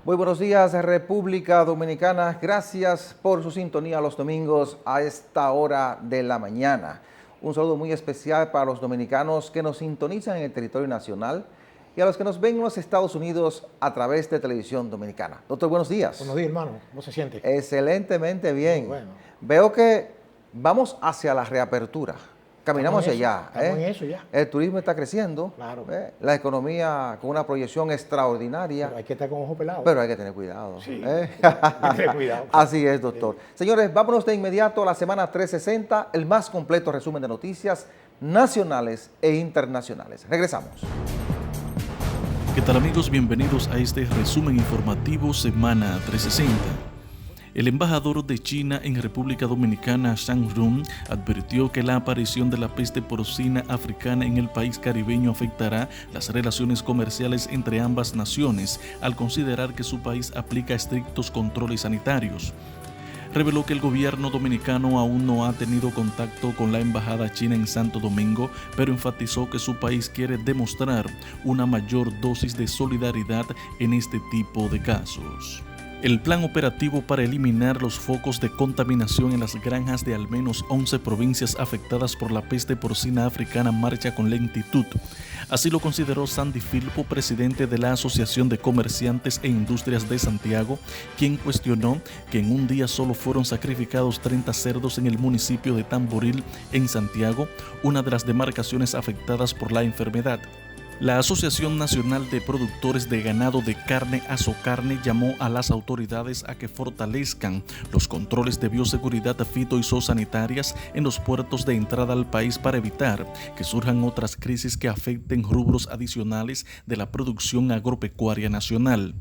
Muy buenos días, República Dominicana. Gracias por su sintonía los domingos a esta hora de la mañana. Un saludo muy especial para los dominicanos que nos sintonizan en el territorio nacional y a los que nos ven en los Estados Unidos a través de Televisión Dominicana. Doctor, buenos días. Buenos días, hermano. ¿Cómo se siente? Excelentemente bien. Muy bueno. Veo que vamos hacia la reapertura. Caminamos hacia allá. Estamos en eso ya. El turismo está creciendo. Claro. La economía con una proyección extraordinaria. Pero hay que estar con ojo pelado. Pero hay que tener cuidado. Sí, hay que tener cuidado. Así es, doctor. Señores, vámonos de inmediato a la semana 360, el más completo resumen de noticias nacionales e internacionales. Regresamos. ¿Qué tal, amigos? Bienvenidos a este resumen informativo Semana 360. El embajador de China en República Dominicana, Zhang Run, advirtió que la aparición de la peste porcina africana en el país caribeño afectará las relaciones comerciales entre ambas naciones, al considerar que su país aplica estrictos controles sanitarios. Reveló que el gobierno dominicano aún no ha tenido contacto con la embajada china en Santo Domingo, pero enfatizó que su país quiere demostrar una mayor dosis de solidaridad en este tipo de casos. El plan operativo para eliminar los focos de contaminación en las granjas de al menos 11 provincias afectadas por la peste porcina africana marcha con lentitud. Así lo consideró Sandy Filpo, presidente de la Asociación de Comerciantes e Industrias de Santiago, quien cuestionó que en un día solo fueron sacrificados 30 cerdos en el municipio de Tamboril, en Santiago, una de las demarcaciones afectadas por la enfermedad. La Asociación Nacional de Productores de Ganado de Carne, Asocarne, llamó a las autoridades a que fortalezcan los controles de bioseguridad fito y zoosanitarias en los puertos de entrada al país para evitar que surjan otras crisis que afecten rubros adicionales de la producción agropecuaria nacional.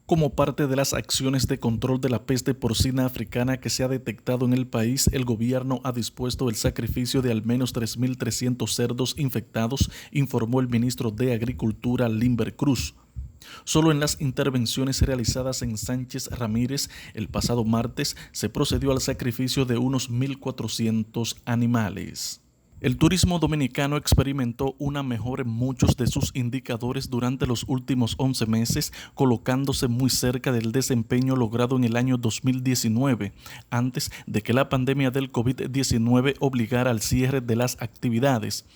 Como parte de las acciones de control de la peste porcina africana que se ha detectado en el país, el gobierno ha dispuesto el sacrificio de al menos 3.300 cerdos infectados, informó el ministro de Agricultura, Limber Cruz. Solo en las intervenciones realizadas en Sánchez Ramírez el pasado martes se procedió al sacrificio de unos 1.400 animales. El turismo dominicano experimentó una mejora en muchos de sus indicadores durante los últimos 11 meses, colocándose muy cerca del desempeño logrado en el año 2019, antes de que la pandemia del COVID-19 obligara al cierre de las actividades.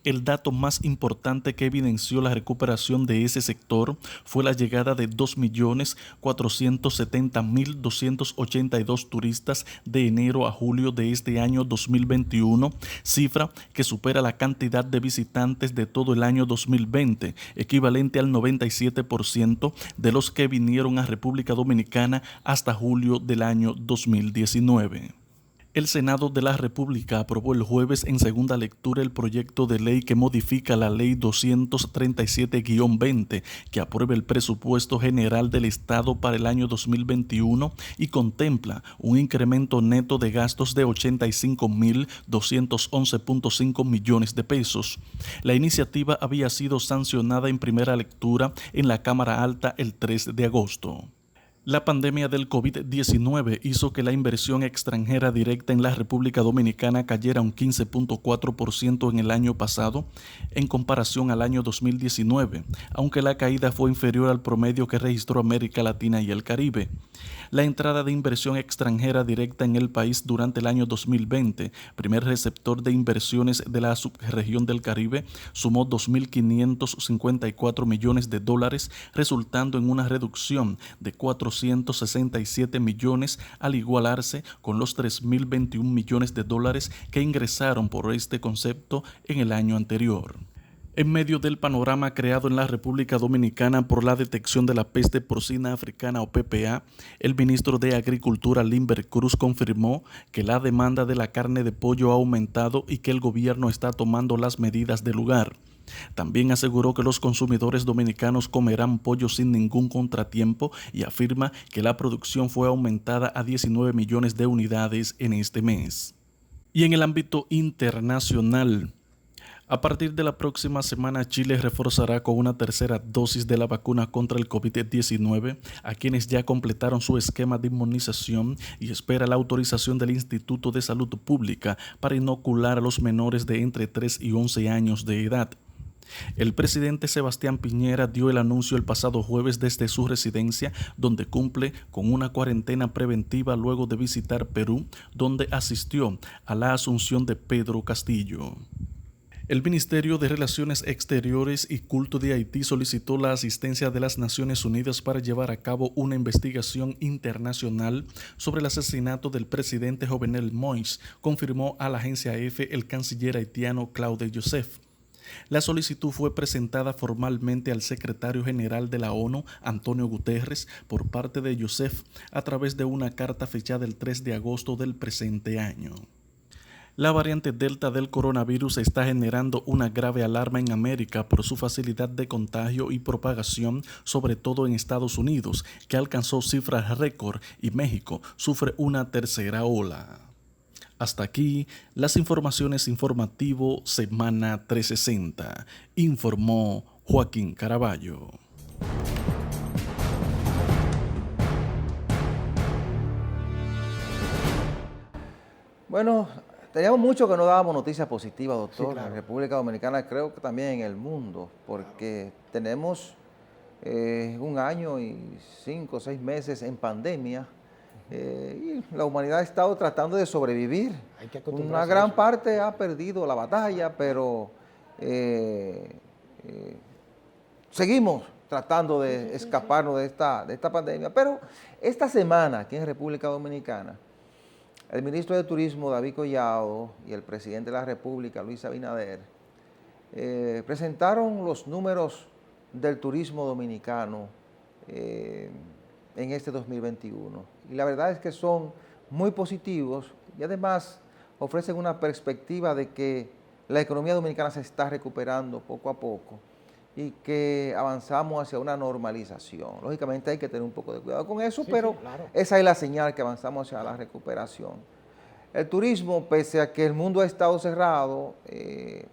El dato más importante que evidenció la recuperación de ese sector fue la llegada de 2.470.282 turistas de enero a julio de este año 2021, cifra que supera la cantidad de visitantes de todo el año 2020, equivalente al 97% de los que vinieron a República Dominicana hasta julio del año 2019. El Senado de la República aprobó el jueves en segunda lectura el proyecto de ley que modifica la Ley 237-20, que aprueba el presupuesto general del Estado para el año 2021 y contempla un incremento neto de gastos de 85.211.5 millones de pesos. La iniciativa había sido sancionada en primera lectura en la Cámara Alta el 3 de agosto. La pandemia del COVID-19 hizo que la inversión extranjera directa en la República Dominicana cayera un 15.4% en el año pasado en comparación al año 2019, aunque la caída fue inferior al promedio que registró América Latina y el Caribe. La entrada de inversión extranjera directa en el país durante el año 2020, primer receptor de inversiones de la subregión del Caribe, sumó 2.554 millones de dólares, resultando en una reducción de 467 millones al igualarse con los 3.021 millones de dólares que ingresaron por este concepto en el año anterior. En medio del panorama creado en la República Dominicana por la detección de la peste porcina africana o PPA, el ministro de Agricultura, Limber Cruz, confirmó que la demanda de la carne de pollo ha aumentado y que el gobierno está tomando las medidas del lugar. También aseguró que los consumidores dominicanos comerán pollo sin ningún contratiempo y afirma que la producción fue aumentada a 19 millones de unidades en este mes. Y en el ámbito internacional, a partir de la próxima semana, Chile reforzará con una tercera dosis de la vacuna contra el COVID-19 a quienes ya completaron su esquema de inmunización y espera la autorización del Instituto de Salud Pública para inocular a los menores de entre 3 y 11 años de edad. El presidente Sebastián Piñera dio el anuncio el pasado jueves desde su residencia, donde cumple con una cuarentena preventiva luego de visitar Perú, donde asistió a la asunción de Pedro Castillo. El Ministerio de Relaciones Exteriores y Culto de Haití solicitó la asistencia de las Naciones Unidas para llevar a cabo una investigación internacional sobre el asesinato del presidente Jovenel Moïse, confirmó a la agencia AFP el canciller haitiano Claude Joseph. La solicitud fue presentada formalmente al secretario general de la ONU, Antonio Guterres, por parte de Joseph a través de una carta fechada el 3 de agosto del presente año. La variante Delta del coronavirus está generando una grave alarma en América por su facilidad de contagio y propagación, sobre todo en Estados Unidos, que alcanzó cifras récord, y México sufre una tercera ola. Hasta aquí las informaciones informativo Semana 360, informó Joaquín Caraballo. Bueno, teníamos mucho que no dábamos noticias positivas, doctor, Sí, claro. en República Dominicana, creo que también en el mundo, porque tenemos 1 año y 5 o 6 meses en pandemia. Y la humanidad ha estado tratando de sobrevivir. Hay que acostumbrarse Una a gran eso. parte ha perdido la batalla, pero seguimos tratando de escaparnos de esta pandemia. Pero esta semana, aquí en República Dominicana, el ministro de Turismo, David Collado, y el presidente de la República, Luis Abinader, presentaron los números del turismo dominicano en este 2021. Y la verdad es que son muy positivos y además ofrecen una perspectiva de que la economía dominicana se está recuperando poco a poco y que avanzamos hacia una normalización. Lógicamente hay que tener un poco de cuidado con eso, Sí, pero sí, claro. esa es la señal que avanzamos hacia la recuperación. El turismo, pese a que el mundo ha estado cerrado,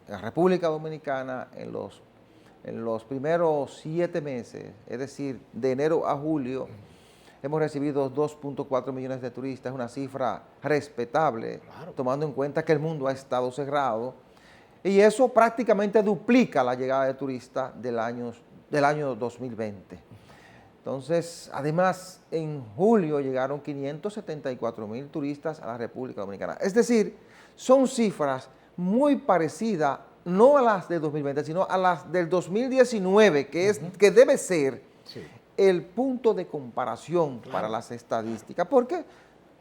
la República Dominicana en los primeros 7 meses, es decir, de enero a julio, hemos recibido 2.4 millones de turistas, una cifra respetable, Claro. tomando en cuenta que el mundo ha estado cerrado. Y eso prácticamente duplica la llegada de turistas del año 2020. Entonces, además, en julio llegaron 574,000 turistas a la República Dominicana. Es decir, son cifras muy parecidas, no a las del 2020, sino a las del 2019, que debe ser Sí. el punto de comparación Claro. para las estadísticas, porque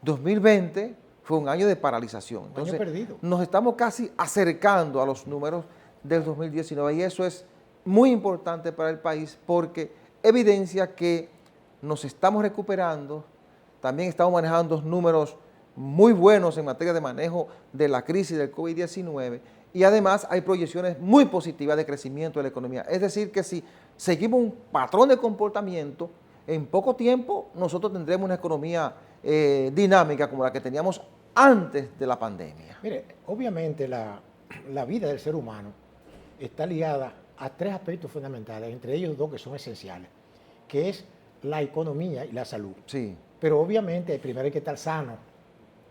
2020 fue un año de paralización. Un año Entonces, perdido. nos estamos casi acercando a los números del 2019 y eso es muy importante para el país porque evidencia que nos estamos recuperando, también estamos manejando números muy buenos en materia de manejo de la crisis del COVID-19 y además hay proyecciones muy positivas de crecimiento de la economía. Es decir, que si seguimos un patrón de comportamiento, en poco tiempo nosotros tendremos una economía dinámica como la que teníamos antes de la pandemia. Mire, obviamente la vida del ser humano está ligada a 3 aspectos fundamentales, entre ellos 2 que son esenciales, que es la economía y la salud. Sí, Pero obviamente primero hay que estar sano,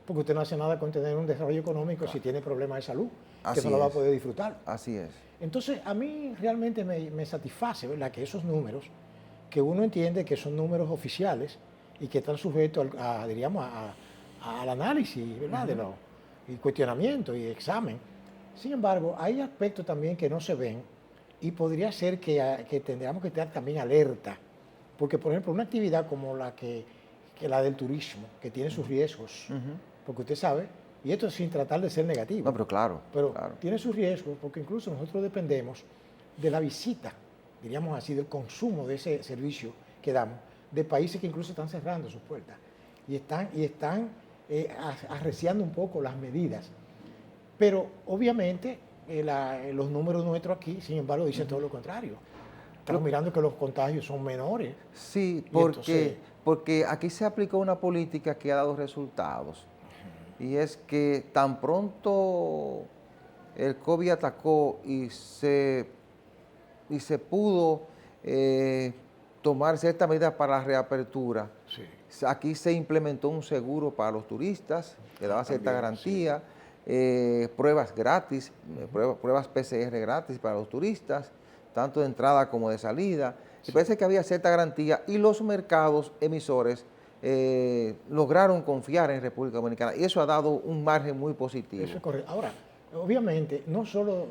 porque usted no hace nada con tener un desarrollo económico si tiene problemas de salud, Así que no lo va a es. poder disfrutar. así es. Entonces, a mí realmente me satisface, ¿verdad?, que esos números, que uno entiende que son números oficiales y que están sujetos diríamos, al análisis, ¿verdad?, y cuestionamiento y examen. Sin embargo, hay aspectos también que no se ven y podría ser que tendríamos que estar también alerta, porque, por ejemplo, una actividad como la del turismo, que tiene sus riesgos, porque usted sabe, y esto sin tratar de ser negativo, No, pero claro, pero claro. tiene sus riesgos porque incluso nosotros dependemos de la visita, diríamos así, del consumo de ese servicio que damos, de países que incluso están cerrando sus puertas y están arreciando un poco las medidas. Pero obviamente los números nuestros aquí, sin embargo, dicen todo lo contrario. Estamos mirando que los contagios son menores. Sí, Y entonces- porque aquí se aplicó una política que ha dado resultados. Y es que tan pronto el COVID atacó y se pudo tomar ciertas medidas para la reapertura, Sí. aquí se implementó un seguro para los turistas que daba cierta También, garantía. pruebas gratis, pruebas PCR gratis para los turistas, tanto de entrada como de salida. Y parece que había cierta garantía y los mercados emisores lograron confiar en República Dominicana y eso ha dado un margen muy positivo. Eso es correcto. Ahora, obviamente, no solo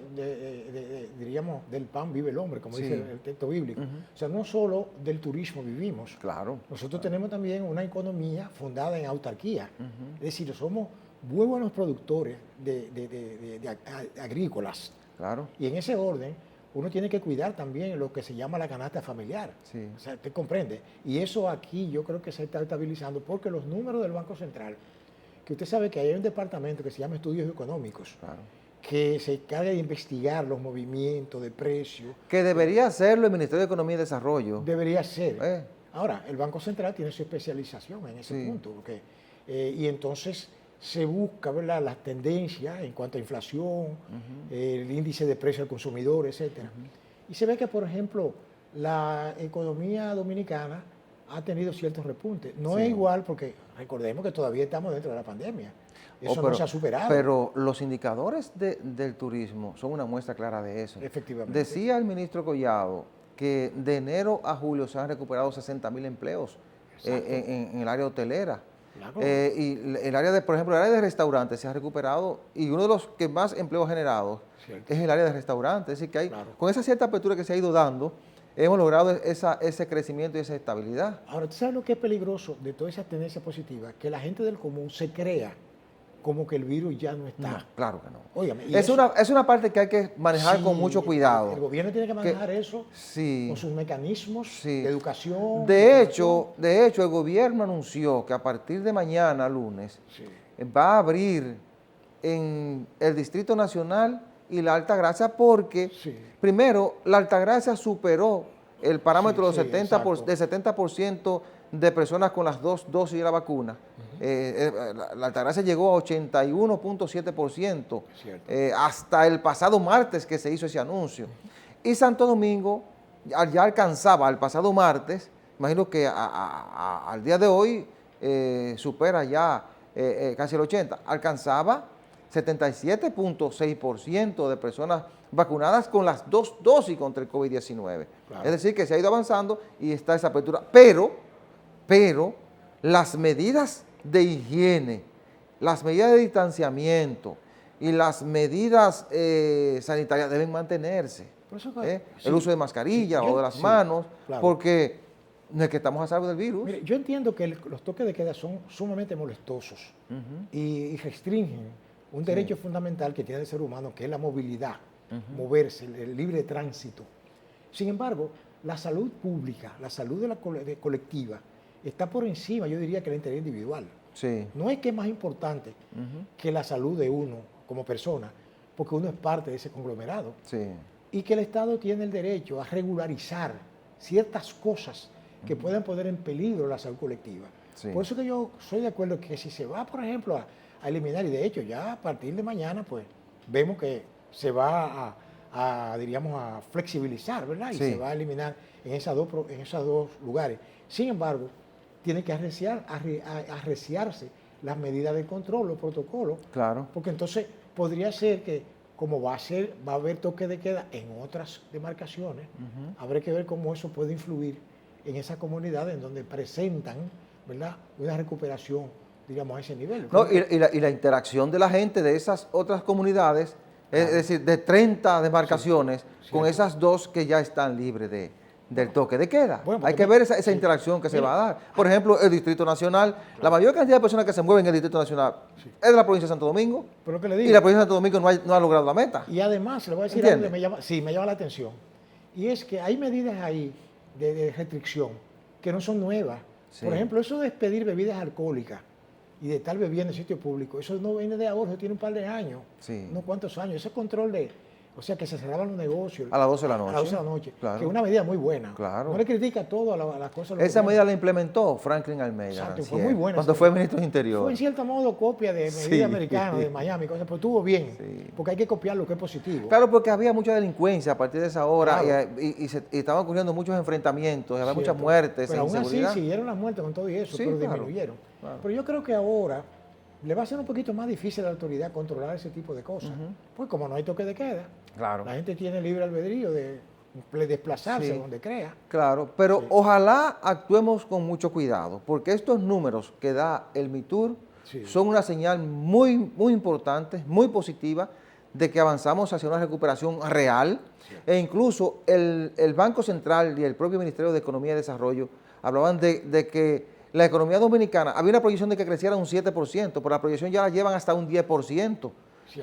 diríamos, del pan vive el hombre, como dice el texto bíblico. O sea, no solo del turismo vivimos. Claro. Nosotros tenemos también una economía fundada en autarquía. Es decir, somos muy buenos productores de agrícolas. Claro. Y en ese orden, uno tiene que cuidar también lo que se llama la canasta familiar. Sí. O sea, ¿te comprende? Y eso aquí yo creo que se está estabilizando porque los números del Banco Central, que usted sabe que hay un departamento que se llama Estudios Económicos, claro, que se encarga de investigar los movimientos de precios. Que debería hacerlo el Ministerio de Economía y Desarrollo. Debería ser. Ahora, el Banco Central tiene su especialización en ese punto, porque, y entonces se busca, ¿verdad?, las tendencias en cuanto a inflación, el índice de precio al consumidor, etcétera. Y se ve que, por ejemplo, la economía dominicana ha tenido ciertos repuntes. No es igual porque recordemos que todavía estamos dentro de la pandemia. Eso no se ha superado. Pero los indicadores del turismo son una muestra clara de eso. Efectivamente. Decía el ministro Collado que de enero a julio se han recuperado 60,000 empleos en el área hotelera. Claro. Y el área de, por ejemplo, el área de restaurantes se ha recuperado y uno de los que más empleos ha generado es el área de restaurantes. Es decir, que hay, con esa cierta apertura que se ha ido dando, hemos logrado ese crecimiento y esa estabilidad. Ahora, ¿tú sabes lo que es peligroso de toda esa tendencia positiva? Que la gente del común se crea como que el virus ya no está. No, claro que no. Óigame, es una parte que hay que manejar con mucho cuidado. El gobierno tiene que manejar eso con sus mecanismos de educación. De hecho, el gobierno anunció que a partir de mañana, lunes, va a abrir en el Distrito Nacional y la Altagracia porque, primero, la Altagracia superó el parámetro del 70% de personas con las 2 dosis de la vacuna. La Altagracia llegó a 81.7% hasta el pasado martes que se hizo ese anuncio. Y Santo Domingo ya alcanzaba el pasado martes, imagino que al día de hoy supera ya casi el 80%, alcanzaba 77.6% de personas vacunadas con las 2 dosis contra el COVID-19. Claro. Es decir, que se ha ido avanzando y está esa apertura. Pero las medidas de higiene, las medidas de distanciamiento y las medidas sanitarias deben mantenerse. El uso de mascarilla o de las manos, porque no es que estamos a salvo del virus. Mire, yo entiendo que los toques de queda son sumamente molestosos y restringen un derecho fundamental que tiene el ser humano, que es la movilidad, moverse, el libre tránsito. Sin embargo, la salud pública, la salud de la colectiva, está por encima, yo diría, que la integridad individual. No es que es más importante que la salud de uno como persona, porque uno es parte de ese conglomerado. Y que el Estado tiene el derecho a regularizar ciertas cosas que puedan poner en peligro la salud colectiva. Por eso que yo soy de acuerdo que si se va, por ejemplo, a eliminar, y de hecho ya a partir de mañana, pues vemos que se va diríamos, a flexibilizar, ¿verdad? Y se va a eliminar en esos dos lugares. Sin embargo, tiene que arreciarse las medidas de control, los protocolos, porque entonces podría ser que, como va a haber toque de queda en otras demarcaciones, habrá que ver cómo eso puede influir en esas comunidades en donde presentan, ¿verdad?, una recuperación, digamos, a ese nivel. No, y la interacción de la gente de esas otras comunidades, es decir, de 30 demarcaciones, con esas 2 que ya están libres del toque de queda. Bueno, hay que ver esa interacción que se va a dar. Por ejemplo, el Distrito Nacional, la mayor cantidad de personas que se mueven en el Distrito Nacional es de la provincia de Santo Domingo, pero que le digo, y la provincia de Santo Domingo no ha logrado la meta. Y además, le voy a decir algo que me llama la atención, y es que hay medidas ahí de restricción que no son nuevas. Por ejemplo, eso de expedir bebidas alcohólicas y de estar bebiendo en sitio público, eso no viene de ahora, eso tiene un par de años, unos cuantos años. Ese control o sea, que se cerraban los negocios a las 12 de la noche. A las 12 de la noche, que es una medida muy buena. No le critica todo a las cosas. Esa medida la implementó Franklin Almeida. Exacto, fue muy buena. Cuando fue ministro de Interior. Fue en cierto modo copia de medidas americanas, de Miami, cosas, pero estuvo bien, porque hay que copiar lo que es positivo. Claro, porque había mucha delincuencia a partir de esa hora y estaban ocurriendo muchos enfrentamientos, había muchas muertes. Pero aún así siguieron las muertes con todo y eso, pero disminuyeron. Pero yo creo que ahora le va a ser un poquito más difícil a la autoridad controlar ese tipo de cosas. Pues como no hay toque de queda, Claro. la gente tiene libre albedrío de desplazarse Sí. donde crea. Claro, pero Sí. ojalá actuemos con mucho cuidado, porque estos números que da el MITUR Sí. son una señal muy, muy importante, muy positiva, de que avanzamos hacia una recuperación real, e incluso el Banco Central y el propio Ministerio de Economía y Desarrollo hablaban de que la economía dominicana, había una proyección de que creciera un 7%, pero la proyección ya la llevan hasta un 10%. Sí.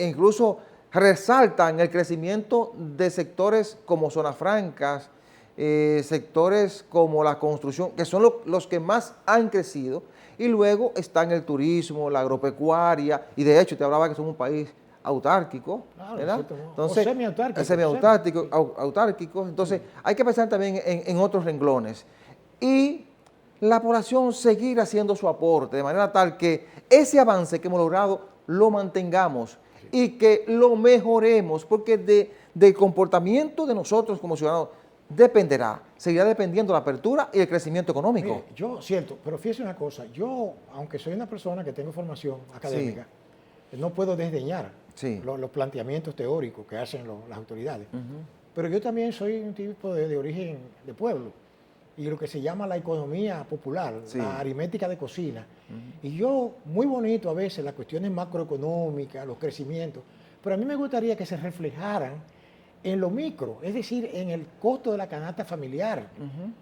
Incluso resaltan el crecimiento de sectores como zonas francas, sectores como la construcción, que son los que más han crecido, y luego están el turismo, la agropecuaria, y de hecho te hablaba que somos un país autárquico, Claro, ¿verdad? cierto, ¿no? O Entonces, semiautárquico, semiautárquico, autárquicos, entonces hay que pensar también en otros renglones. Y la población seguir haciendo su aporte, de manera tal que ese avance que hemos logrado lo mantengamos y que lo mejoremos, porque del comportamiento de nosotros como ciudadanos dependerá, seguirá dependiendo la apertura y el crecimiento económico. Mire, yo, cierto, pero fíjese una cosa, yo, aunque soy una persona que tengo formación académica, no puedo desdeñar Sí. los planteamientos teóricos que hacen las autoridades. Pero yo también soy un tipo de origen de pueblo, y lo que se llama la economía popular, Sí. la aritmética de cocina. Y yo, muy bonito a veces las cuestiones macroeconómicas, los crecimientos, pero a mí me gustaría que se reflejaran en lo micro, es decir, en el costo de la canasta familiar,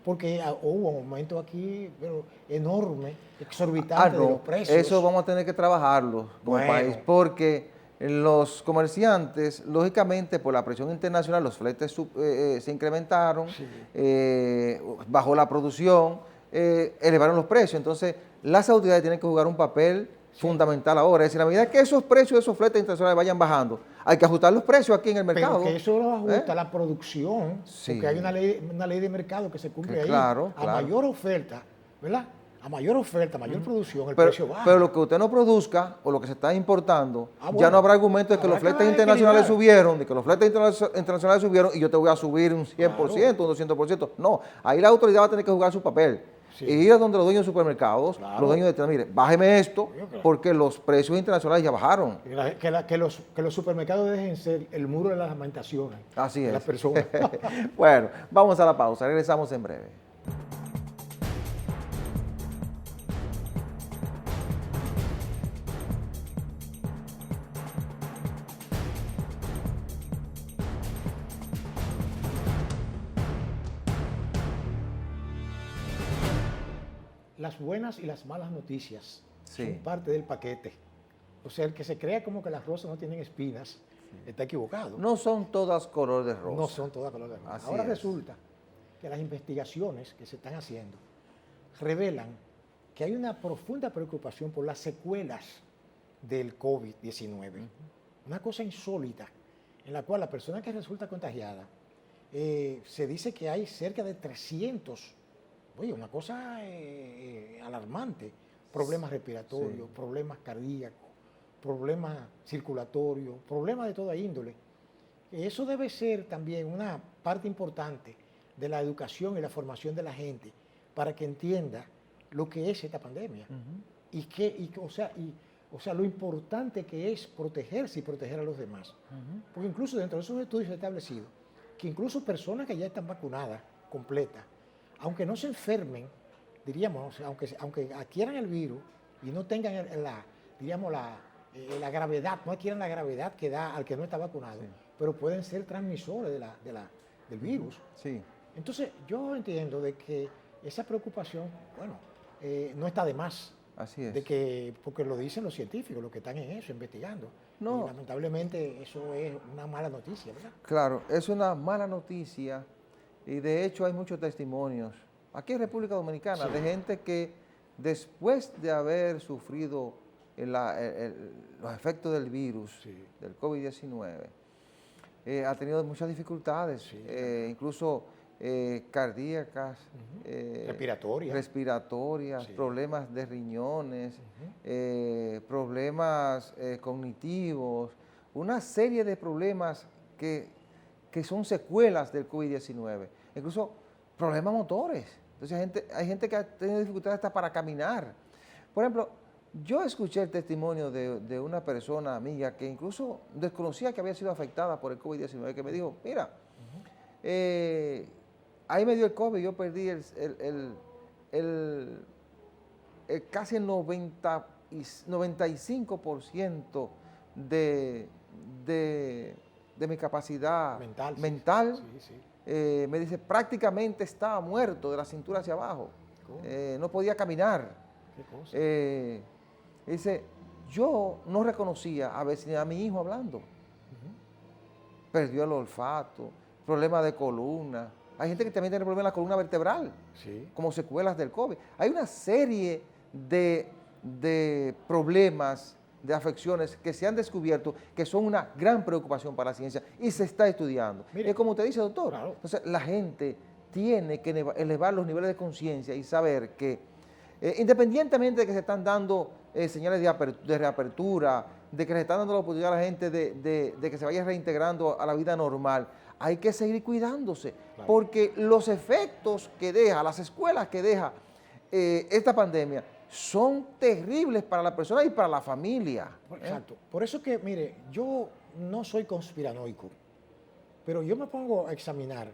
porque hubo un aumento aquí pero enorme, exorbitante de los precios. Eso vamos a tener que trabajarlo como Bueno. país, porque los comerciantes, lógicamente, por la presión internacional, los fletes se incrementaron, bajó la producción, elevaron los precios. Entonces, las autoridades tienen que jugar un papel fundamental ahora. Es decir, a medida que esos precios de esos fletes internacionales vayan bajando, hay que ajustar los precios aquí en el mercado. Pero que eso lo ajusta la producción, Sí. porque hay una ley de mercado que se cumple Que ahí. claro, A claro. mayor oferta, ¿verdad? A mayor oferta, mayor producción, el Pero, precio baja. pero lo que usted no produzca o lo que se está importando, Ah, ya bueno. no habrá argumento de que Habrá los que fletes internacionales equilibrar. subieron, de que los fletes internacionales subieron y yo te voy a subir un 100%, un 200%. No, ahí la autoridad va a tener que jugar su papel. Sí. Y ir a donde los dueños de supermercados, Claro. los dueños de tiendas, mire, bájeme esto Claro. porque los precios internacionales ya bajaron. Que los supermercados dejen ser el muro de las lamentaciones Así de es. las personas. Bueno, vamos a la pausa, regresamos en breve. Las buenas y las malas noticias Sí. son parte del paquete. O sea, el que se crea como que las rosas no tienen espinas, está equivocado. No son todas color de rosa. No son todas color de rosa. Así Ahora es. resulta que las investigaciones que se están haciendo revelan que hay una profunda preocupación por las secuelas del COVID-19. Una cosa insólita, en la cual la persona que resulta contagiada, se dice que hay cerca de 300, oye, una cosa alarmante, problemas respiratorios, problemas cardíacos, problemas circulatorios, problemas de toda índole. Eso debe ser también una parte importante de la educación y la formación de la gente para que entienda lo que es esta pandemia o sea, lo importante que es protegerse y proteger a los demás. Porque incluso dentro de esos estudios se ha establecido que incluso personas que ya están vacunadas, completas, aunque no se enfermen, diríamos, o sea, aunque adquieran el virus y no tengan la gravedad, no adquieran la gravedad que da al que no está vacunado, pero pueden ser transmisores del virus. Sí. Entonces, yo entiendo de que esa preocupación, bueno, no está de más. Así es. Porque lo dicen los científicos, los que están en eso, investigando. No. Y lamentablemente eso es una mala noticia, ¿verdad? Claro, es una mala noticia y de hecho hay muchos testimonios aquí en República Dominicana de gente que después de haber sufrido los efectos del virus, del COVID-19, ha tenido muchas dificultades, incluso cardíacas, respiratorias, problemas de riñones, problemas cognitivos, una serie de problemas que son secuelas del COVID-19, incluso problemas motores. Entonces hay gente que ha tenido dificultades hasta para caminar. Por ejemplo, Yo escuché el testimonio de una persona amiga que incluso desconocía que había sido afectada por el COVID-19, que me dijo, mira, ahí me dio el COVID, yo perdí casi el 95% de, de mi capacidad mental. Sí, sí. Me dice, prácticamente estaba muerto de la cintura hacia abajo, no podía caminar. Qué cosa. Dice, yo no reconocía a veces a mi hijo hablando. Perdió el olfato, problemas de columna. Hay gente que también tiene problemas en la columna vertebral, Sí. como secuelas del COVID. Hay una serie de problemas, de afecciones que se han descubierto que son una gran preocupación para la ciencia y se está estudiando. Mire, es como usted dice, doctor. claro. Entonces, la gente tiene que elevar los niveles de conciencia y saber que, independientemente de que se están dando señales de reapertura, de que se están dando la oportunidad a la gente de que se vaya reintegrando a la vida normal, hay que seguir cuidándose, Claro. porque los efectos que deja, las escuelas que deja esta pandemia, son terribles para la persona y para la familia. Exacto. Por eso que, mire, yo no soy conspiranoico, pero yo me pongo a examinar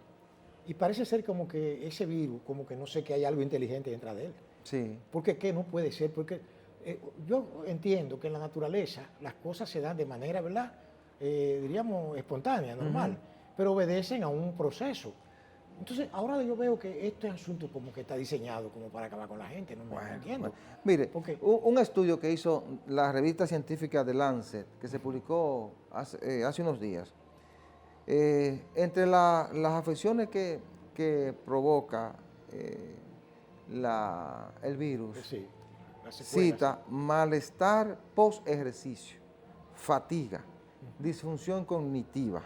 y parece ser como que ese virus, como que no sé, que hay algo inteligente dentro de él. Sí. Porque ¿qué? No puede ser, porque yo entiendo que en la naturaleza las cosas se dan de manera, ¿verdad? Diríamos espontánea, normal, pero obedecen a un proceso. Entonces, ahora yo veo que este asunto como que está diseñado como para acabar con la gente, no entiendo. Bueno. Mire, Porque, un estudio que hizo la revista científica The Lancet, que se publicó hace unos días, entre las afecciones que provoca el virus, sí, las secuelas. cita malestar post-ejercicio, fatiga, disfunción cognitiva,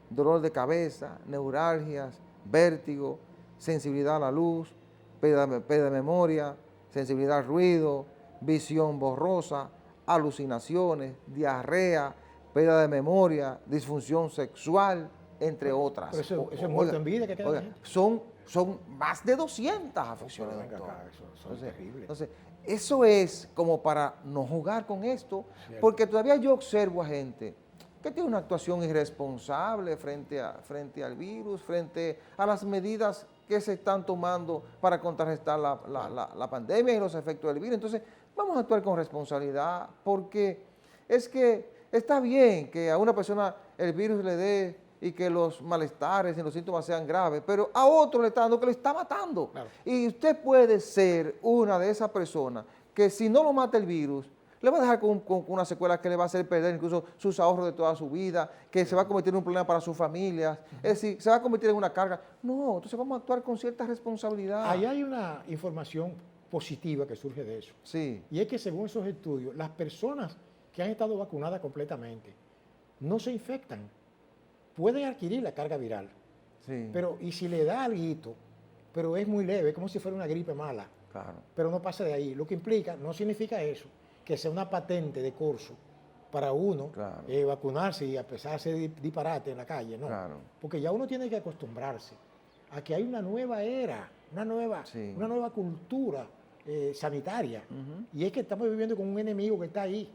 dolor de cabeza, neuralgias, vértigo, sensibilidad a la luz, pérdida de memoria, sensibilidad al ruido, visión borrosa, alucinaciones, diarrea, pérdida de memoria, disfunción sexual, entre otras. Pero eso es muerto en vida que queda la gente. Son más de 200 afecciones, Pero venga doctor. acá, eso son terribles. Entonces, eso es como para no jugar con esto, Cierto. porque todavía yo observo a gente que tiene una actuación irresponsable frente al virus, frente a las medidas que se están tomando para contrarrestar la pandemia y los efectos del virus. Entonces, vamos a actuar con responsabilidad, porque es que está bien que a una persona el virus le dé y que los malestares y los síntomas sean graves, pero a otro le está dando que lo está matando. Claro. Y usted puede ser una de esas personas que si no lo mata el virus, le va a dejar con una secuela que le va a hacer perder incluso sus ahorros de toda su vida, que se va a convertir en un problema para sus familias, es decir, se va a convertir en una carga. No, entonces vamos a actuar con cierta responsabilidad. Ahí hay una información positiva que surge de eso. Sí, Y es que según esos estudios, las personas que han estado vacunadas completamente no se infectan. Pueden adquirir la carga viral, sí, pero y si le da algo, pero es muy leve, es como si fuera una gripe mala, claro. pero no pasa de ahí. Lo que implica, no significa eso, que sea una patente de corso para uno Claro. vacunarse y empezar a hacer disparate en la calle, no. Claro. Porque ya uno tiene que acostumbrarse a que hay una nueva era, una nueva cultura sanitaria. Y es que estamos viviendo con un enemigo que está ahí,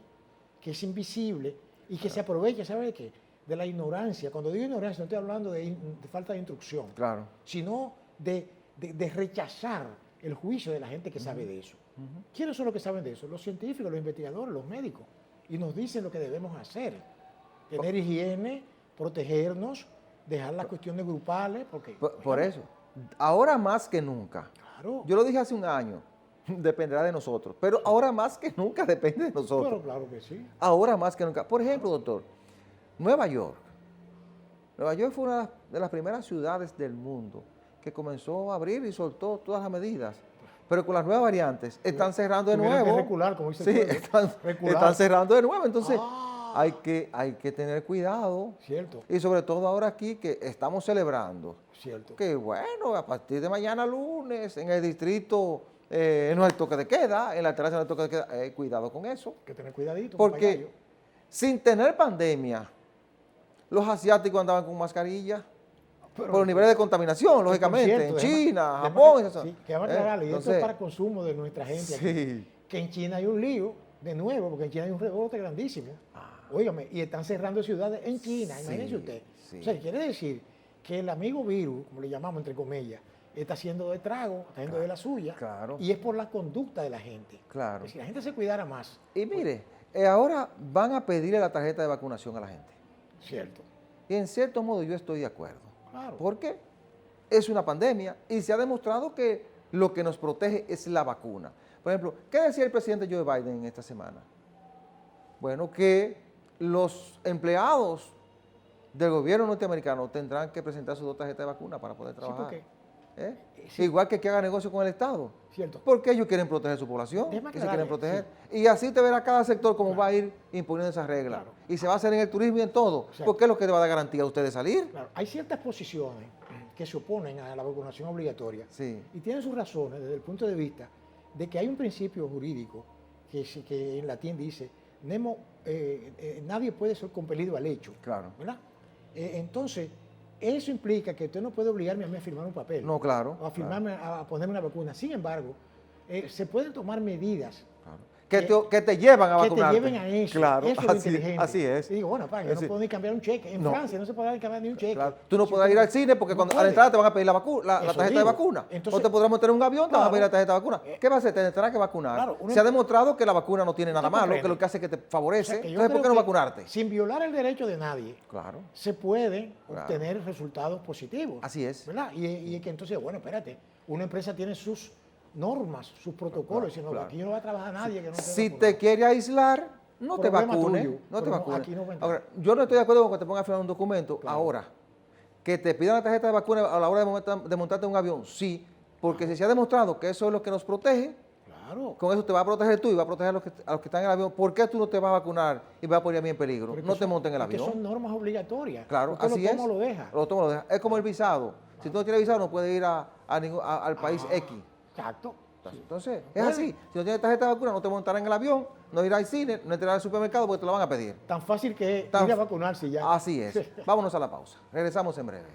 que es invisible y que se aprovecha, ¿sabe de qué? De la ignorancia. Cuando digo ignorancia no estoy hablando de falta de instrucción, Claro. sino de rechazar el juicio de la gente que sabe de eso. ¿Quiénes son los que saben de eso? Los científicos, los investigadores, los médicos. Y nos dicen lo que debemos hacer. Tener higiene, protegernos, dejar las cuestiones grupales, porque... Por eso, ahora más que nunca, Claro. yo lo dije hace un año, dependerá de nosotros, pero ahora más que nunca depende de nosotros. Pero claro que sí. Ahora más que nunca. Por ejemplo, doctor, Nueva York. Nueva York fue una de las primeras ciudades del mundo que comenzó a abrir y soltó todas las medidas. Pero con las nuevas variantes están cerrando de Tuvieron nuevo. que recular, como dice Sí, el pueblo. Recular. están cerrando de nuevo. Entonces, Ah. hay que tener cuidado. Cierto, Y sobre todo ahora aquí que estamos celebrando. cierto. Que bueno, a partir de mañana lunes, en el distrito no hay toque de queda, en la terraza no hay toque de queda. Cuidado con eso. Hay que tener cuidadito. Porque papagayo. sin tener pandemia, los asiáticos andaban con mascarilla. Pero- por los niveles de contaminación, lógicamente, Por en cierto, China, además Japón, que- eso. sí, que vamos a aclararle, y esto Entonces, es para consumo de nuestra gente aquí. sí, Que en China hay un lío, de nuevo, porque en China hay un rebote grandísimo. Óigame, y están cerrando ciudades en China, imagínense Sí, usted. sí. O sea, quiere decir que el amigo virus, como le llamamos entre comillas, está haciendo de trago, está haciendo de la suya, claro. y es por la conducta de la gente. Claro. Si la gente se cuidara más, Y mire, ahora van a pedirle la tarjeta de vacunación a la gente. cierto, Y en cierto modo yo estoy de acuerdo. claro. Porque es una pandemia y se ha demostrado que lo que nos protege es la vacuna. Por ejemplo, ¿qué decía el presidente Joe Biden esta semana? Bueno, que los empleados del gobierno norteamericano tendrán que presentar sus dos tarjetas de vacuna para poder Sí, trabajar. porque, ¿Eh? sí. Igual que haga negocio con el Estado. cierto. Porque ellos quieren proteger su población, Déjame que se quieren aclararle, proteger. Y así te verá cada sector cómo va a ir imponiendo esas reglas. Claro. Y se va a hacer en el turismo y en todo. Exacto. Porque es lo que le va a dar garantía a usted de salir. Claro, hay ciertas posiciones que se oponen a la vacunación obligatoria Sí. y tienen sus razones desde el punto de vista de que hay un principio jurídico que en latín dice, nadie puede ser compelido al hecho. Claro. ¿Verdad? Entonces, eso implica que usted no puede obligarme a mí a firmar un papel. No, claro. O a firmarme, a ponerme una vacuna. Sin embargo, se pueden tomar medidas Claro. Que te llevan a que te vacunarte. lleven a eso. Claro, Eso es lo así, inteligente. así es. Y digo, bueno, yo no Así- puedo ni cambiar un cheque. En No. Francia no se puede cambiar ni un cheque. Claro. Tú no Si podrás usted- ir al cine porque no cuando a puede. la entrada te van a pedir la Eso tarjeta de digo. vacuna. Entonces- o te podrás meter en un avión, te van a Claro. pedir la tarjeta de vacuna. ¿Qué va a hacer? Te tendrás que vacunar. Claro, uno- Se ha demostrado que la vacuna no tiene nada malo, comprende? que lo que hace es que te O favorece. sea, que yo Entonces, ¿por creo qué no que vacunarte? Sin violar el derecho de nadie, Claro. se pueden Claro. obtener resultados positivos. Así es. ¿Verdad? Y que entonces, bueno, espérate, una empresa tiene sus normas, sus protocolos, Claro, y no, claro. aquí no va a trabajar nadie que no esté Si vacunado. te quiere aislar, no te Problema vacunes. tuyo, No te pero no, vacunes. aquí no va a entrar. Ahora, yo no estoy de acuerdo con que te pongan a firmar un documento Claro. ahora. Que te pidan la tarjeta de vacuna a la hora de montarte en un avión, sí. Porque si se ha demostrado que eso es lo que nos protege, Claro. con eso te va a proteger tú y va a proteger a los que están en el avión. ¿Por qué tú no te vas a vacunar y vas a poner a mí en peligro? Porque No te son- montes en el porque avión. son normas obligatorias. Claro, Usted así lo es. toma o lo deja. Lo toma o lo deja. Es como el visado. Si tú no tienes visado, no puedes ir al país Ah, X. Exacto. Entonces, es Bueno. así. Si no tienes tarjeta de vacuna, no te montarás en el avión, no irás al cine, no entrarás al supermercado porque te lo van a pedir. Tan fácil que es Tan- ir a vacunarse y ya. Así es. Vámonos a la pausa. Regresamos en breve.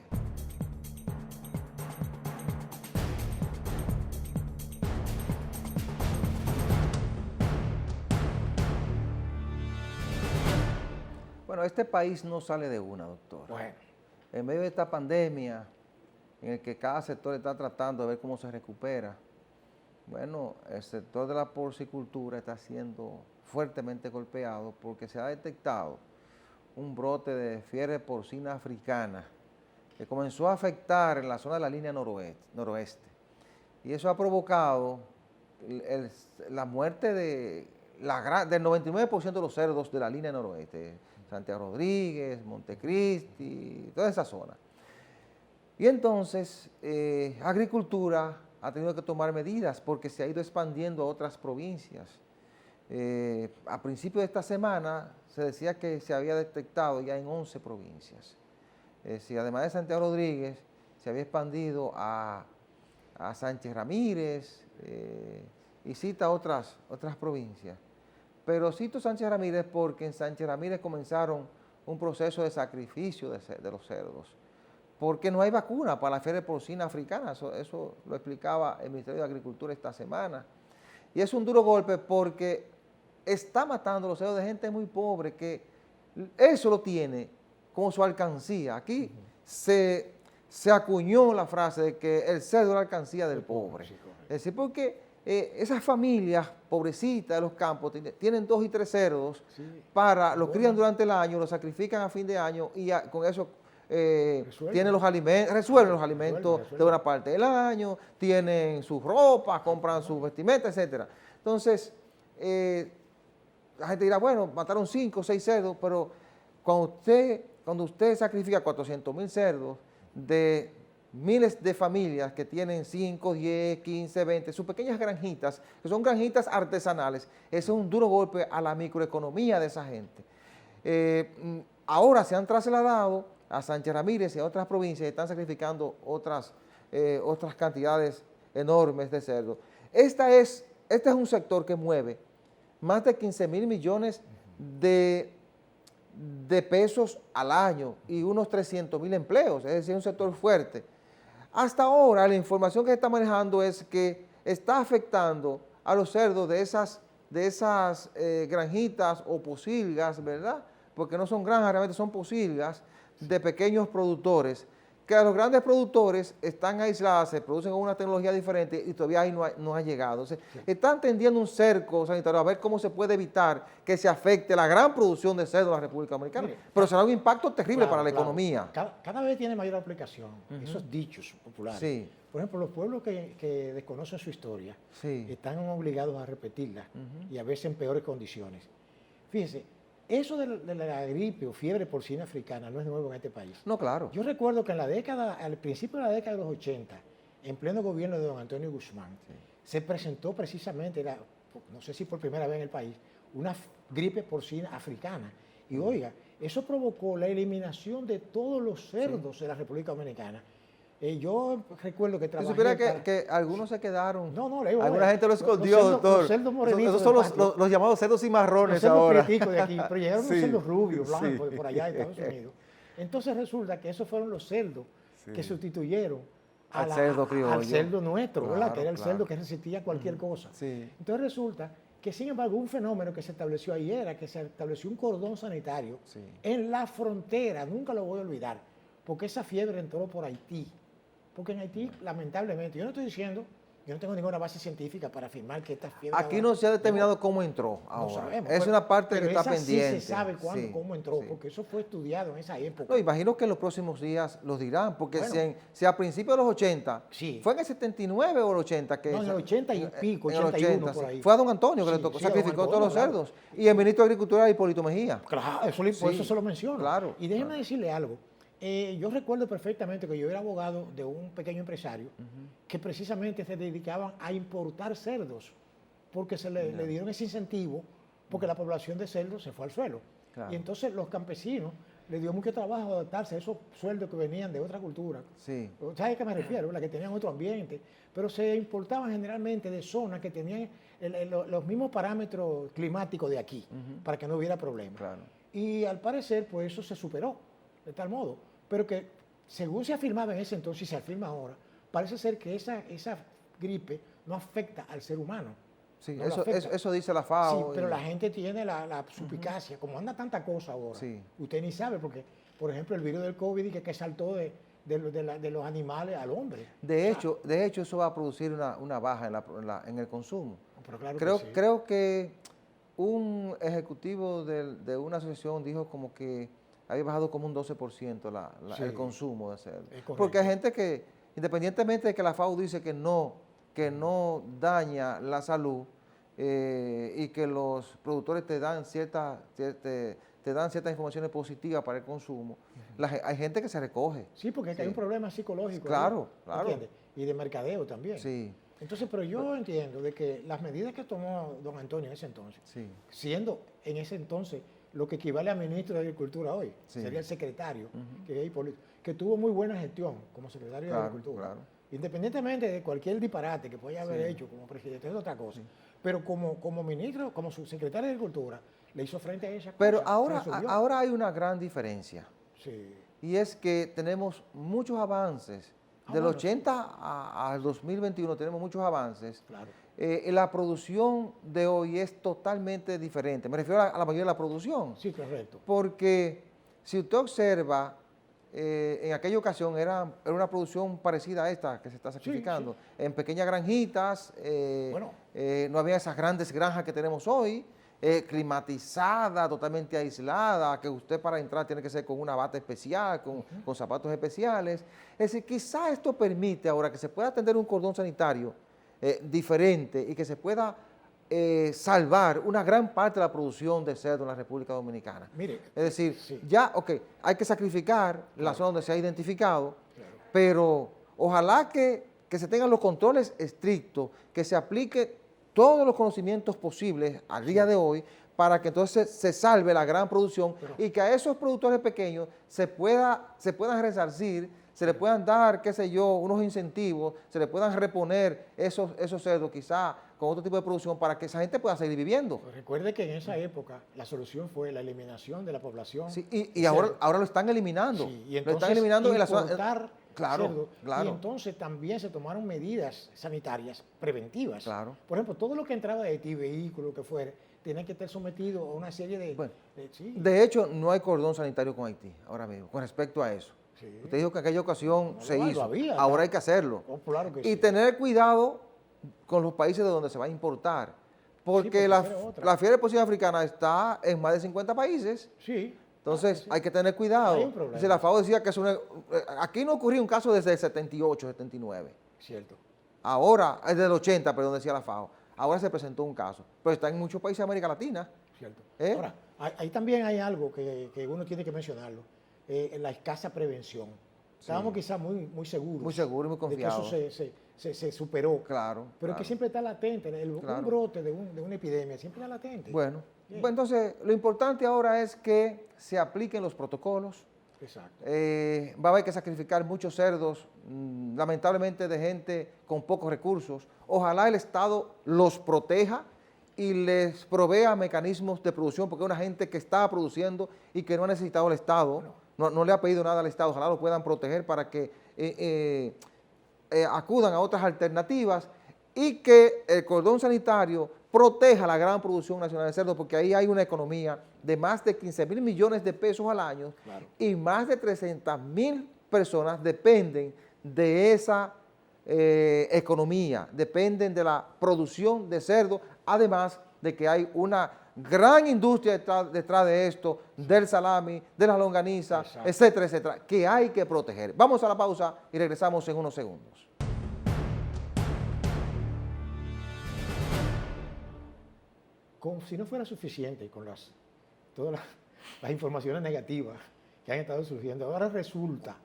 Bueno, este país no sale de una, doctor. Bueno, En medio de esta pandemia, en el que cada sector está tratando de ver cómo se recupera, bueno, el sector de la porcicultura está siendo fuertemente golpeado porque se ha detectado un brote de fiebre porcina africana que comenzó a afectar en la zona de la línea noroeste. Y eso ha provocado la muerte del 99% de los cerdos de la línea noroeste, Santiago Rodríguez, Montecristi, toda esa zona. Y entonces, Agricultura ha tenido que tomar medidas porque se ha ido expandiendo a otras provincias. A principios de esta semana se decía que se había detectado ya en 11 provincias. Si además de Santiago Rodríguez, se había expandido a Sánchez Ramírez y cita otras provincias. Pero cito Sánchez Ramírez porque en Sánchez Ramírez comenzaron un proceso de sacrificio de los cerdos, porque no hay vacuna para la fiebre porcina africana, eso lo explicaba el Ministerio de Agricultura esta semana. Y es un duro golpe porque está matando los cerdos de gente muy pobre, que eso lo tiene como su alcancía. Aquí se acuñó la frase de que el cerdo es la alcancía del pobre. sí, correcto. Es decir, porque esas familias pobrecitas de los campos tienen 2 y 3 cerdos, Sí. los crían durante el año, los sacrifican a fin de año y con eso Resuelven. tienen los alimentos, resuelven los alimentos Resuelven. de una parte del año, tienen sus ropas, compran sus vestimentas, etcétera. Entonces, la gente dirá, bueno, mataron 5 o 6 cerdos, pero cuando usted sacrifica 400,000 cerdos de miles de familias que tienen 5, 10, 15, 20, sus pequeñas granjitas, que son granjitas artesanales, eso es un duro golpe a la microeconomía de esa gente. Ahora se han trasladado a Sánchez Ramírez y a otras provincias y están sacrificando otras cantidades enormes de cerdos. Este es un sector que mueve más de 15,000 millones de de pesos al año y unos 300,000 empleos, es decir, un sector fuerte. Hasta ahora la información que se está manejando es que está afectando a los cerdos de esas granjitas o posilgas, ¿verdad? Porque no son granjas, realmente son posilgas de pequeños productores, que a los grandes productores están aislados, se producen con una tecnología diferente y todavía ahí no ha llegado. O sea, están tendiendo un cerco sanitario a ver cómo se puede evitar que se afecte la gran producción de cerdo en la República Dominicana. Mire, pero será un impacto terrible claro, para la claro. economía. Cada vez tiene mayor aplicación esos dichos populares. Sí. Por ejemplo, los pueblos que desconocen su historia Sí. están obligados a repetirla y a veces en peores condiciones. Fíjense, eso de la gripe o fiebre porcina africana no es nuevo en este país. No, claro. Yo recuerdo que al principio de la década de los 80, en pleno gobierno de don Antonio Guzmán, se presentó precisamente, no sé si por primera vez en el país, una gripe porcina africana. Y oiga, eso provocó la eliminación de todos los cerdos de la República Dominicana. Yo recuerdo que Si trabajé... supiera para- que algunos se quedaron, No, le digo, alguna gente lo escondió, los cerdos- doctor. los cerdos morenitos Esos son del los, patio. los llamados cerdos cimarrones los cerdos ahora. prieticos de aquí, pero llegaron Sí, unos cerdos rubios, blancos, sí. por allá de Estados Unidos. Entonces resulta que esos fueron los cerdos que sustituyeron Al cerdo criollo. al cerdo nuestro, ¿verdad? Claro, Que era el claro. cerdo que resistía cualquier cosa. Sí. Entonces resulta que, sin embargo, un fenómeno que se estableció ahí era que se estableció un cordón sanitario Sí. en la frontera, nunca lo voy a olvidar, porque esa fiebre entró por Haití. Porque en Haití, lamentablemente, yo no estoy diciendo, yo no tengo ninguna base científica para afirmar que esta fiebre... Aquí no se ha determinado cómo entró no ahora. sabemos. Es pero- una parte pero que está esa pendiente. Sí se sabe cuándo, Sí, cómo entró, sí. porque eso fue estudiado en esa época. No, imagino que en los próximos días los dirán, porque Bueno. si a principios de los 80, Sí. ¿fue en el 79 o el 80? Que No, en el 80 y pico, en el 81 por sí. ahí. Fue a don Antonio que Sí, le tocó, sí, a don sacrificó Antonio, todos los claro. cerdos. Y el ministro de Agricultura, Hipólito Mejía. Claro, por Sí, eso se lo menciono. claro, Y déjeme claro. decirle algo. Yo recuerdo perfectamente que yo era abogado de un pequeño empresario que precisamente se dedicaban a importar cerdos, porque le dieron ese incentivo, porque la población de cerdos se fue al suelo. Claro. Y entonces los campesinos les dio mucho trabajo adaptarse a esos sueldos que venían de otra cultura. Sí. ¿Sabes a qué me refiero? La que tenían otro ambiente, pero se importaban generalmente de zonas que tenían los mismos parámetros climáticos de aquí, para que no hubiera problema. Claro. Y al parecer, pues eso se superó, de tal modo, pero que según se afirmaba en ese entonces y se afirma ahora, parece ser que esa gripe no afecta al ser humano. Sí, No lo eso, afecta. eso dice la Sí, FAO. pero y- la gente tiene la suspicacia, como anda tanta cosa ahora, Sí. usted ni sabe, porque, por ejemplo, el virus del COVID que saltó de los animales al hombre. De hecho, eso va a producir una baja en el consumo. Pero claro Creo, que sí. creo que un ejecutivo de una asociación dijo como que había bajado como un 12% Sí. el consumo de cerdo. Es correcto. Porque hay gente que, independientemente de que la FAO dice que no daña la salud y que los productores te dan ciertas informaciones positivas para el consumo, hay gente que se recoge. Sí, porque Sí. hay un problema psicológico. ahí, Claro, claro. ¿entiende? Y de mercadeo también. Sí, Entonces, pero yo entiendo de que las medidas que tomó don Antonio en ese entonces, sí. siendo en ese entonces lo que equivale a ministro de Agricultura hoy, Sí. sería el secretario, que es Hipólito, que tuvo muy buena gestión como secretario Claro, de Agricultura. claro. Independientemente de cualquier disparate que pueda haber Sí. hecho como presidente, es otra cosa. Pero como ministro, como subsecretario de Agricultura, le hizo frente a esa cosa. Pero se ahora resolvió. hay una gran diferencia. Sí. Y es que tenemos muchos avances. Del bueno, 80 al 2021 tenemos muchos avances. Claro. La producción de hoy es totalmente diferente. Me refiero a la mayoría de la producción. Sí, correcto. Porque si usted observa, en aquella ocasión era una producción parecida a esta que se está sacrificando. En pequeñas granjitas, Bueno. no había esas grandes granjas que tenemos hoy, climatizada, totalmente aislada, que usted para entrar tiene que ser con una bata especial, con zapatos especiales. Es decir, quizá esto permite ahora que se pueda atender un cordón sanitario diferente y que se pueda salvar una gran parte de la producción de cerdo en la República Dominicana. Mire, Es decir, sí. ya, ok, hay que sacrificar la zona donde se ha identificado, pero ojalá que se tengan los controles estrictos, que se aplique todos los conocimientos posibles al día de hoy para que entonces se salve la gran producción y que a esos productores pequeños se puedan resarcir se le puedan dar, qué sé yo, unos incentivos, se le puedan reponer esos cerdos quizá con otro tipo de producción para que esa gente pueda seguir viviendo. Pues recuerde que en esa época la solución fue la eliminación de la población. Sí, y ahora lo están eliminando. Sí, y lo entonces están eliminando en la zona. importar Claro, cerdo, claro. Y entonces también se tomaron medidas sanitarias preventivas. Claro. Por ejemplo, todo lo que entraba de ti, vehículo, que fuera, tenía que estar sometido a una serie de... Bueno, sí. De hecho, no hay cordón sanitario con Haití ahora mismo, con respecto a eso. Sí. Usted dijo que en aquella ocasión No, se lo hizo, había, ahora ¿no? hay que hacerlo. Oh, claro que Y sí. tener cuidado con los países de donde se va a importar, porque esa era otra. la fiebre porcina africana está en más de 50 países. Sí. Entonces sí. hay que tener cuidado. Hay un problema. Dice, la FAO decía que aquí no ocurrió un caso desde el 78, 79. Cierto. Ahora, es del 80, perdón, decía la FAO. Ahora se presentó un caso, pero está en muchos países de América Latina. Cierto. ¿Eh? Ahora, ahí también hay algo que uno tiene que mencionarlo, la escasa prevención. Estábamos quizás muy seguros. Muy seguros y muy confiados. De que eso se superó. Claro. Pero es que siempre está latente, Claro. un brote de una epidemia siempre está latente. Bueno, Bien. pues entonces lo importante ahora es que se apliquen los protocolos. Exacto. Va a haber que sacrificar muchos cerdos, lamentablemente de gente con pocos recursos. Ojalá el Estado los proteja y les provea mecanismos de producción, porque es una gente que está produciendo y que no ha necesitado el Estado, no le ha pedido nada al Estado. Ojalá lo puedan proteger para que acudan a otras alternativas y que el cordón sanitario proteja la gran producción nacional de cerdo, porque ahí hay una economía de más de 15.000 millones de pesos al año. Claro. Y más de 300.000 personas dependen de esa economía, dependen de la producción de cerdo, además de que hay una gran industria detrás de esto, del salami, de las longanizas, Exacto. etcétera, etcétera, que hay que proteger. Vamos a la pausa y regresamos en unos segundos. Como si no fuera suficiente con todas las informaciones negativas que han estado surgiendo, ahora resulta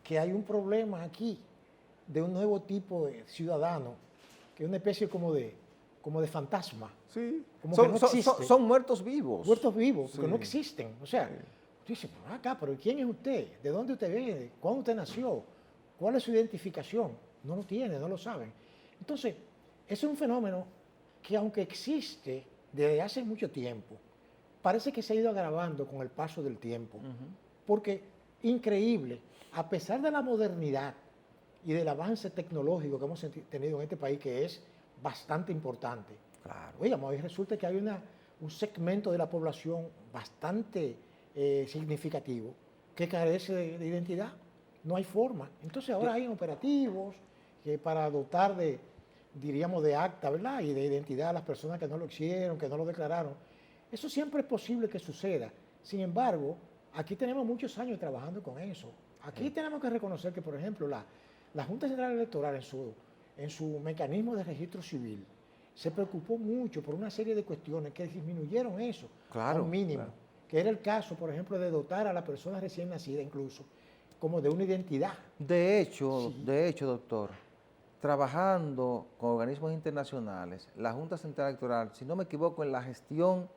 que hay un problema aquí de un nuevo tipo de ciudadano, que es una especie como de fantasma. Sí. Como que no existe. Son muertos vivos. Muertos vivos, Sí. que no existen. O sea, tú dices, "Pero acá, pero ¿quién es usted? ¿De dónde usted viene? ¿Cuándo usted nació? ¿Cuál es su identificación?" No lo tiene, no lo saben. Entonces, es un fenómeno que aunque existe desde hace mucho tiempo, parece que se ha ido agravando con el paso del tiempo. Porque, increíble, a pesar de la modernidad y del avance tecnológico que hemos tenido en este país, que es bastante importante, Claro. oígame, hoy resulta que hay un segmento de la población bastante significativo que carece de identidad. No hay forma. Entonces ahora hay operativos que para dotar diríamos, de acta, ¿verdad? Y de identidad a las personas que no lo hicieron, que no lo declararon. Eso siempre es posible que suceda. Sin embargo, aquí tenemos muchos años trabajando con eso. Aquí tenemos que reconocer que, por ejemplo, la Junta Central Electoral en su mecanismo de registro civil se preocupó mucho por una serie de cuestiones que disminuyeron eso Claro, a un mínimo, claro. que era el caso, por ejemplo, de dotar a la persona recién nacida incluso como de una identidad. De hecho, Sí. Doctor, trabajando con organismos internacionales, la Junta Central Electoral, si no me equivoco, en la gestión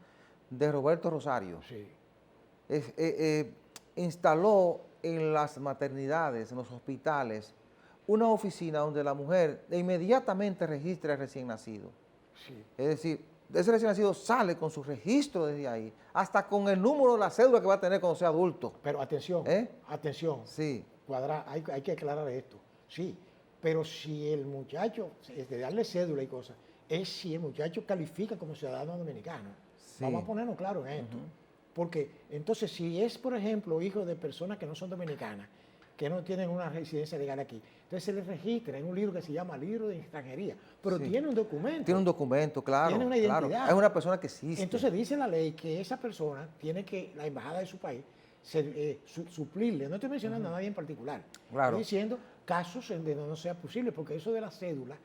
de Roberto Rosario, Sí. instaló en las maternidades, en los hospitales, una oficina donde la mujer inmediatamente registra al recién nacido. Sí. Es decir, ese recién nacido sale con su registro desde ahí, hasta con el número de la cédula que va a tener cuando sea adulto. Pero atención, atención, Sí, hay que aclarar esto. Sí, pero si el muchacho, es de darle cédula y cosas, es si el muchacho califica como ciudadano dominicano. Sí. Vamos a ponernos claro en esto. Porque entonces si es, por ejemplo, hijo de personas que no son dominicanas, que no tienen una residencia legal aquí, entonces se les registra en un libro que se llama Libro de Extranjería, pero Sí. tiene un documento. tiene un documento, claro. Tiene una claro. identidad. Es una persona que existe. Entonces dice la ley que esa persona tiene que, la embajada de su país, suplirle, no estoy mencionando a nadie en particular, Claro. estoy diciendo casos en donde no sea posible, porque eso de la cédula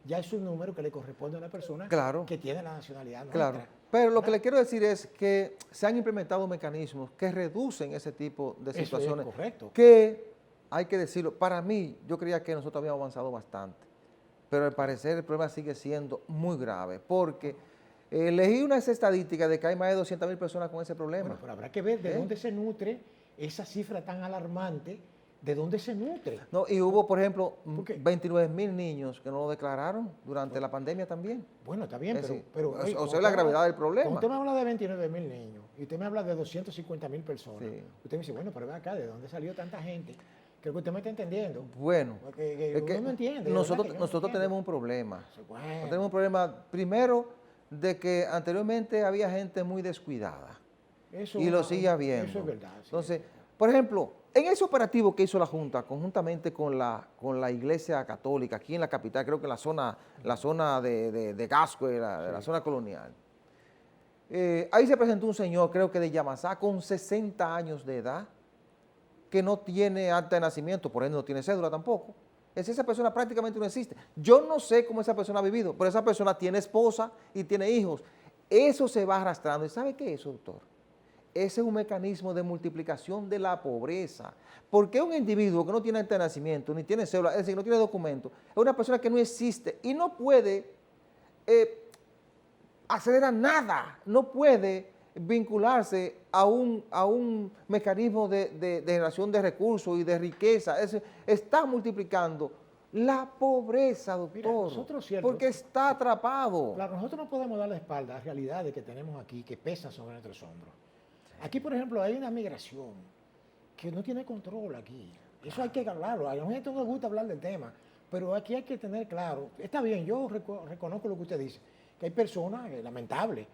ya es un número que le corresponde a una persona Claro. que tiene la nacionalidad Claro, nuestra. pero lo que le quiero decir es que se han implementado mecanismos que reducen ese tipo de Eso es situaciones. correcto. Que, hay que decirlo, para mí, yo creía que nosotros habíamos avanzado bastante, pero al parecer el problema sigue siendo muy grave, porque leí unas estadísticas de que hay más de 200.000 personas con ese problema. Bueno, pero habrá que ver de ¿Eh? dónde se nutre esa cifra tan alarmante ¿de dónde se nutre? No, y hubo, por ejemplo, ¿Por qué? 29,000 niños que no lo declararon durante la pandemia también. Bueno, está bien, Es decir, pero o oye, sea, cuando la usted gravedad habla- del problema. Cuando usted me habla de 29,000 niños y usted me habla de 250,000 personas, Sí. usted me dice, bueno, pero ve acá, ¿de dónde salió tanta gente? Creo que usted me está entendiendo. Bueno, Que es que uno no entiende. de verdad nosotros, que yo no nosotros entiendo. tenemos un problema. Bueno, Tenemos un problema, primero, de que anteriormente había gente muy descuidada. eso, Y lo sigue habiendo. Eso es verdad. sí. Entonces, por ejemplo, en ese operativo que hizo la Junta, conjuntamente con la Iglesia Católica, aquí en la capital, creo que en la zona de Gascue, de la zona colonial, ahí se presentó un señor, creo que de Yamasá, con 60 años de edad, que no tiene acta de nacimiento, por ende no tiene cédula tampoco. Esa persona prácticamente no existe. Yo no sé cómo esa persona ha vivido, pero esa persona tiene esposa y tiene hijos. Eso se va arrastrando. ¿Y sabe qué es eso, doctor? Ese es un mecanismo de multiplicación de la pobreza. Porque un individuo que no tiene acta de nacimiento, ni tiene cédula, es decir, no tiene documento, es una persona que no existe y no puede acceder a nada, no puede vincularse a un mecanismo de generación de recursos y de riqueza. Está multiplicando la pobreza, doctor, Mira, nosotros, cierto, porque está atrapado. Claro, nosotros no podemos dar la espalda a realidades que tenemos aquí que pesan sobre nuestros hombros. Aquí, por ejemplo, hay una migración que no tiene control aquí. Eso hay que hablarlo. A la gente no le gusta hablar del tema, pero aquí hay que tener claro. Está bien, yo reconozco lo que usted dice, que hay personas lamentables,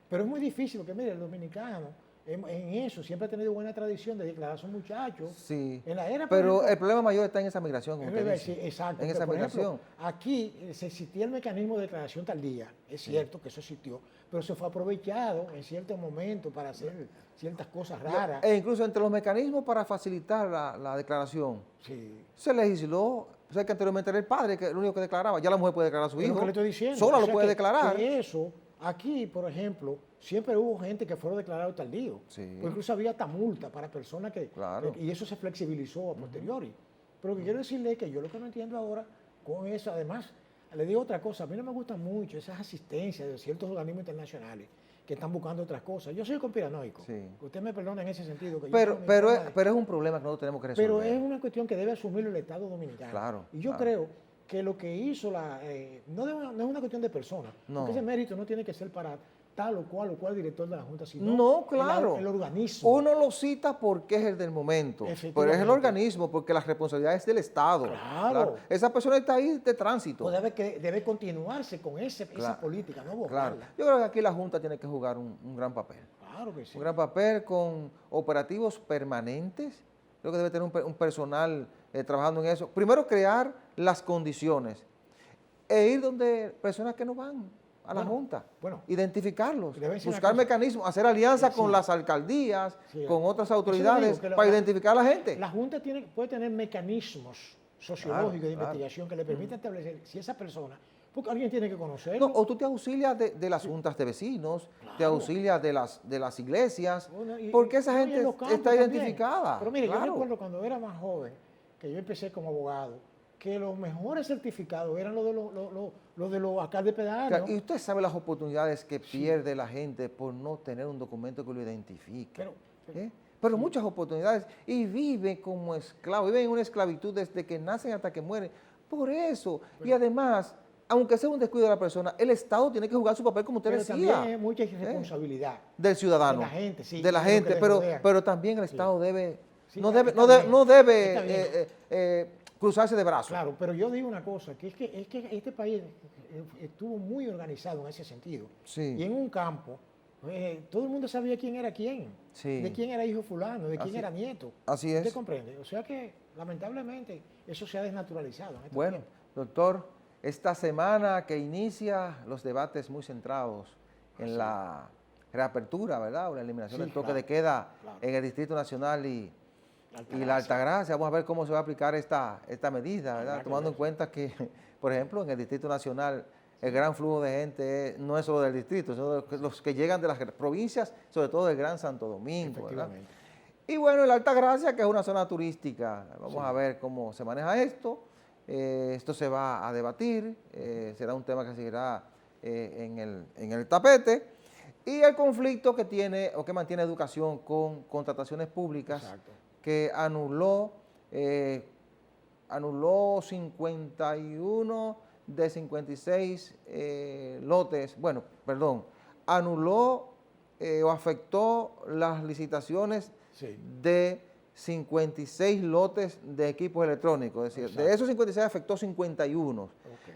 pero es muy difícil, porque mire, el dominicano en eso siempre ha tenido buena tradición de declarar a sus muchachos. Sí, En la era, por pero ejemplo, el problema mayor está en esa migración, como usted Sí, dice. exacto. En Pero, esa por ejemplo, migración. aquí se existía el mecanismo de declaración tardía, es cierto que eso existió, pero se fue aprovechado en ciertos momentos para hacer ciertas cosas raras. E incluso entre los mecanismos para facilitar la declaración, Sí. se legisló, o sea que anteriormente era el padre que el único que declaraba, ya la mujer puede declarar a su Es lo hijo, que le estoy diciendo. sola O lo sea puede que- declarar. que eso, aquí, por ejemplo, siempre hubo gente que fueron declarados tardíos. Sí. O incluso había hasta multa para personas que... Claro. y eso se flexibilizó a posteriori. Pero lo que quiero decirle es que yo lo que no entiendo ahora con eso, además, le digo otra cosa, a mí no me gustan mucho esas asistencias de ciertos organismos internacionales que están buscando otras cosas. Yo soy conspiranoico. Sí. Usted me perdona en ese sentido. Que yo Pero, tengo mi pero, forma es, de- pero es un problema que nosotros tenemos que resolver. pero es una cuestión que debe asumirlo el Estado Dominicano. Claro, Y yo claro. creo que lo que hizo no es una cuestión de persona. No. Porque ese mérito no tiene que ser para tal o cual director de la Junta, sino No, claro. el organismo. Uno lo cita porque es el del momento, pero es el Efectivamente. organismo, porque la responsabilidad es del Estado. Claro. Esa persona está ahí de tránsito. Pues debe continuarse con esa Claro. política, no Claro. borrarla. Yo creo que aquí la Junta tiene que jugar un gran papel. Claro que sí. Un gran papel con operativos permanentes. Creo que debe tener un personal trabajando en eso. Primero, crear las condiciones e ir donde personas que no van a la Bueno, Junta, bueno. identificarlos, Le voy a decir una buscar cosa. mecanismos, hacer alianzas Sí. con las alcaldías, Sí, con otras eso le autoridades digo, que para identificar a la gente. La Junta puede tener mecanismos sociológicos de Claro. investigación que le permitan establecer si esa persona, porque alguien tiene que conocerlo. No, o tú te auxilias de las juntas de vecinos, te Claro. auxilias de las iglesias, Bueno, porque esa no, y en gente los campos está también. identificada. Pero mire, yo claro. recuerdo cuando era más joven, que yo empecé como abogado, que los mejores certificados eran los de los alcaldes pedáneos. Y usted sabe las oportunidades que pierde la gente por no tener un documento que lo identifique. Pero muchas oportunidades. Y viven como esclavos, viven en una esclavitud desde que nacen hasta que mueren. Por eso. Y además, aunque sea un descuido de la persona, el Estado tiene que jugar su papel, como usted pero decía. también hay mucha irresponsabilidad. Del ciudadano. De la gente, sí, De la de lo que gente, le pero, rodean. pero también el Estado debe, Sí, no está debe, bien, no está debe bien. cruzarse de brazos. Claro, pero yo digo una cosa, que es que este país estuvo muy organizado en ese sentido. Sí. Y en un campo, todo el mundo sabía quién era quién, Sí. de quién era hijo fulano, de quién Así- era nieto. así es. ¿Usted comprende? O sea que, lamentablemente, eso se ha desnaturalizado en estos Bueno, tiempos. doctor, esta semana que inicia los debates muy centrados en la reapertura, ¿verdad? O la eliminación Sí, del toque claro, de queda claro. en el Distrito Nacional y la Altagracia. Altagracia. Vamos a ver cómo se va a aplicar esta medida, ¿verdad? Habrá que Tomando en ver. cuenta que, por ejemplo, en el Distrito Nacional el gran flujo de gente no es solo del distrito, sino de los que llegan de las provincias, sobre todo del Gran Santo Domingo, ¿verdad? Efectivamente. Y bueno, la Altagracia, que es una zona turística, vamos Sí. a ver cómo se maneja esto. Esto se va a debatir, será un tema que seguirá en el tapete. Y el conflicto que tiene o que mantiene educación con contrataciones públicas, Exacto. que anuló anuló 51 de 56 lotes, bueno, perdón, anuló o afectó las licitaciones Sí. de 56 lotes de equipos electrónicos, es decir, Exacto. de esos 56 afectó 51. Ok.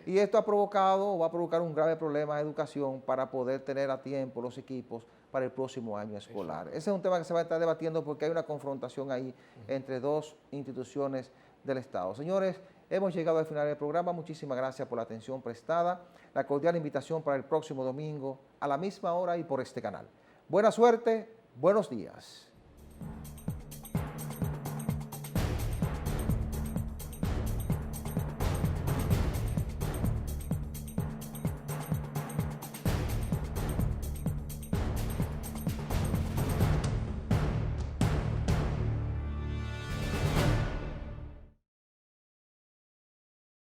Y esto ha provocado o va a provocar un grave problema de educación para poder tener a tiempo los equipos para el próximo año escolar. Ese es un tema que se va a estar debatiendo porque hay una confrontación ahí entre dos instituciones del Estado. Señores, hemos llegado al final del programa. Muchísimas gracias por la atención prestada. La cordial invitación para el próximo domingo a la misma hora y por este canal. Buena suerte, buenos días.